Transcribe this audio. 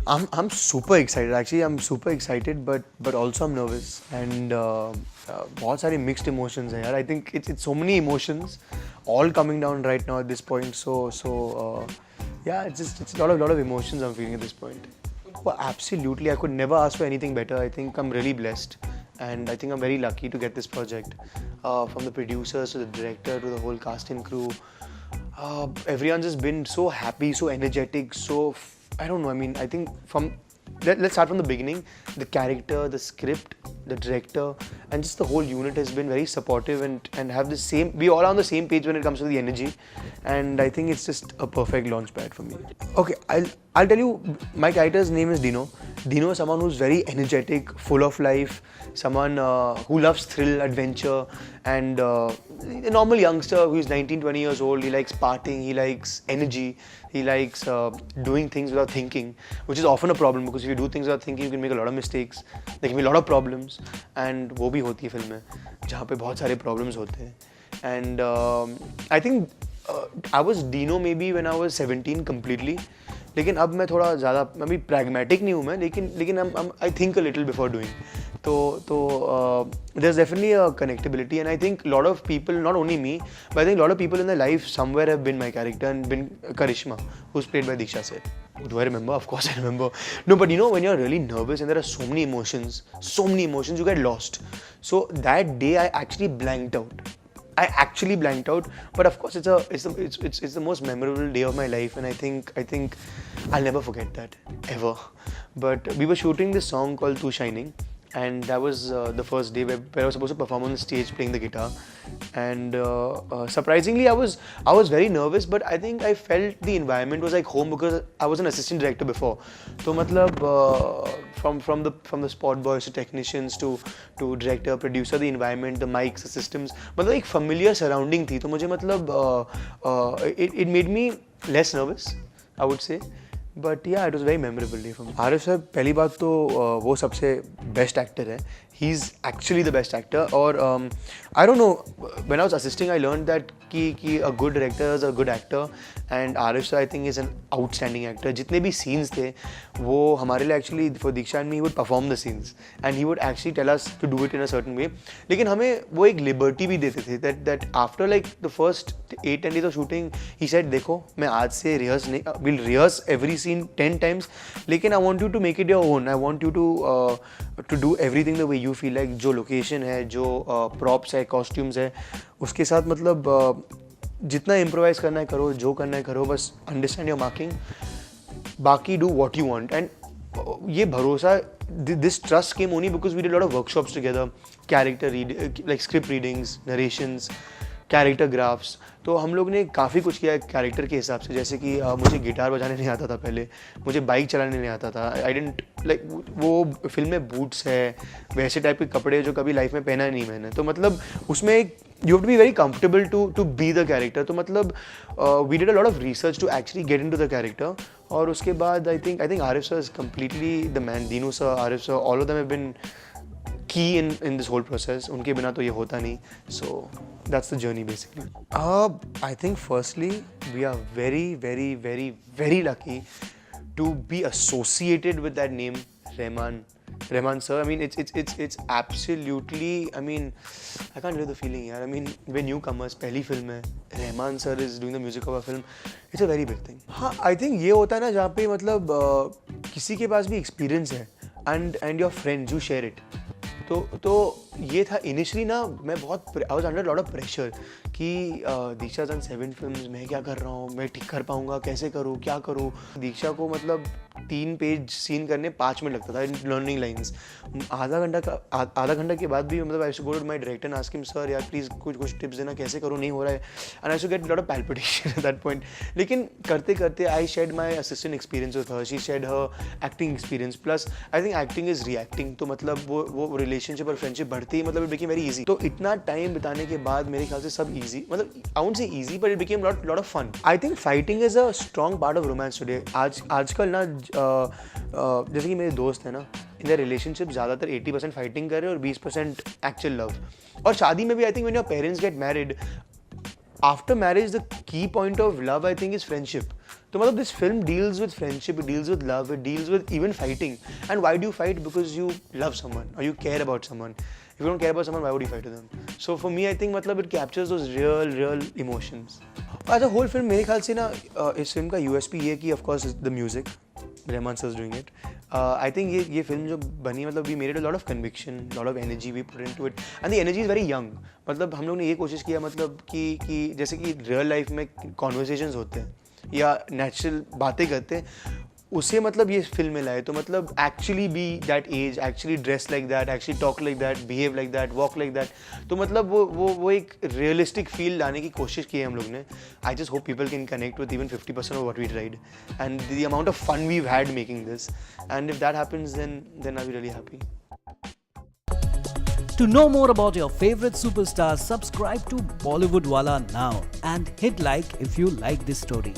I'm super excited. Actually, I'm super excited, but also I'm nervous and बहुत सारी mixed emotions हैं यार. I think it's so many emotions all coming down right now at this point. Yeah, it's a lot of emotions I'm feeling at this point. Oh, absolutely. I could never ask for anything better. I think I'm really blessed, and I think I'm very lucky to get this project. From the producers to the director to the whole cast and crew, everyone's just been so happy, so energetic, I don't know. I mean, I think let's start from the beginning. The character, the script, the director, and just the whole unit has been very supportive and have the same. We all are on the same page when it comes to the energy, and I think it's just a perfect launch pad for me. Okay, I'll tell you. My character's name is Dino. Dino is someone who's very energetic, full of life, someone who loves thrill, adventure, and a normal youngster who's 19, 20 years old. He likes partying, he likes energy, he likes doing things without thinking, which is often a problem because if you do things without thinking, you can make a lot of mistakes. There can be a lot of problems, and वो भी होती है film में जहाँ पे बहुत सारे problems होते हैं. And I think I was Dino maybe when I was 17 completely. लेकिन अब मैं थोड़ा ज़्यादा अभी pragmatic नहीं हूँ मैं, लेकिन I think a little before doing. तो there's definitely a connectability, and I think a lot of people, not only me, but I think a lot of people in their life somewhere have been my character and been Karishma, who's played by Diksha Seth. Do I remember? Of course I remember. No, but you know, when you're really nervous and there are so many emotions, you get lost. So that day I actually blanked out. But of course it's the most memorable day of my life, and I think I'll never forget that ever. But we were shooting this song called "Tu Shining," and that was the first day where I was supposed to perform on the stage playing the guitar. And surprisingly, I was very nervous, but I think I felt the environment was like home because I was an assistant director before. So matlab, from the spot boys to technicians to director, producer, the environment, the mics, the systems, मतलब एक familiar surrounding थी. तो मुझे मतलब it made me less nervous, I would say. But yeah, it was very memorable day for me. Arif साहब, पहली बात तो वो सबसे बेस्ट एक्टर है. He is actually the best actor. और I don't know, when I was assisting, I learned that कि a good director is a good actor, and Arif साहब I think is an outstanding actor. जितने भी scenes थे वो हमारे लिए actually for Diksha and me, he would perform the scenes and he would actually tell us to do it in a certain way. लेकिन हमें वो एक liberty भी देते थे that after like the first 8-10 days of shooting, he said देखो मैं आज से rehearse नहीं, we'll rehearse every scene 10 times, लेकिन I want you to make it your own. I want you to do everything the way you feel like. जो location है, जो props है, costumes है, उसके साथ मतलब जितना improvise करना है करो, जो करना है करो, बस understand your marking, बाकी do what you want. And ये भरोसा, this trust came only because we did a lot of workshops together, like script readings, narrations, character graphs. तो हम लोग ने काफ़ी कुछ किया है कैरेक्टर के हिसाब से. जैसे कि मुझे गिटार बजाने नहीं आता था पहले, मुझे बाइक चलाने नहीं आता था. आई डेंट लाइक वो फिल्म में बूट्स है, वैसे टाइप के कपड़े जो कभी लाइफ में पहना नहीं मैंने. तो मतलब उसमें एक you have to be very comfortable to be the character. तो मतलब we did a lot of research to actually get into the character. और उसके बाद I think Arif sir is completely the man. Dinu sir, Arif sir, all of them have been key in this whole process. उनके बिना तो ये होता नहीं. So that's the journey basically. I think firstly we are very lucky to be associated with that name, Rahman sir. I mean it's absolutely, I mean I can't live the feeling yaar. I mean we're newcomers, पहली film है, Rahman sir is doing the music of a film. It's a very big thing. हाँ, I think ये होता है ना जहाँ पे मतलब किसी के पास भी experience है and your friends you share it. तो ये था इनिशियली ना. मैं बहुत I was under lot of pressure कि दीक्षा डन 7 फिल्म्स, मैं क्या कर रहा हूँ, मैं ठीक कर पाऊँगा, कैसे करूँ, क्या करूँ. दीक्षा को मतलब 3 पेज सीन करने 5 मिनट लगता था लर्निंग लाइंस. आधा घंटा के बाद भी मतलब I should go to my director and ask him, sir यार प्लीज़ कुछ टिप्स देना, कैसे करूँ, नहीं हो रहा है. And I should get lot of palpitation at that point. लेकिन करते करते I shared my assistant experience with her, she shared her acting experience. Plus I think acting is reacting. तो मतलब वो रिलेशनशिप और फ्रेंडशिप बढ़ती, मतलब इट बिकेम वेरी ईजी. तो इतना टाइम बिताने के बाद मेरे ख्याल से सब ईजी, मतलब I won't say easy, but it became lot of fun. I think fighting is a strong part of romance today. आजकल ना जैसे कि मेरे दोस्त हैं ना, इन द रिलेशनशिप ज़्यादातर 80% फाइटिंग कर रहे हैं और 20% एक्चुअल लव. और शादी में भी I think when your parents get married, after marriage the key point of love I think is friendship. तो मतलब this film deals with friendship, it deals with love, it deals with even fighting. And why do you fight? Because you love someone or you care about someone. If you don't care about someone, why would you fight with them? So for me, I think मतलब it captures those real emotions. As a whole film मेरे ख्याल से ना इस film का USP ये कि of course is the music. Rahman sir is doing it. I think ये फिल्म जो बनी मतलब we made a lot of conviction, lot of energy we put into it, and the energy is very young. मतलब हम लोग ने ये कोशिश किया मतलब कि जैसे कि रियल लाइफ में कॉन्वर्सेशंस होते हैं या नेचुरल बातें करते हैं, उसे मतलब ये फिल्म में लाए. तो मतलब actually be that age, actually dress like that, actually talk like that, behave like that, walk like that. तो मतलब वो एक रियलिस्टिक फील लाने की कोशिश की है हम लोग ने. I just hope people can connect with even 50% of what we tried and the amount of fun we had making this. And if that happens then I be really happy. To know more about your favorite superstars, subscribe to Bollywood Wala now and hit like if you like this story.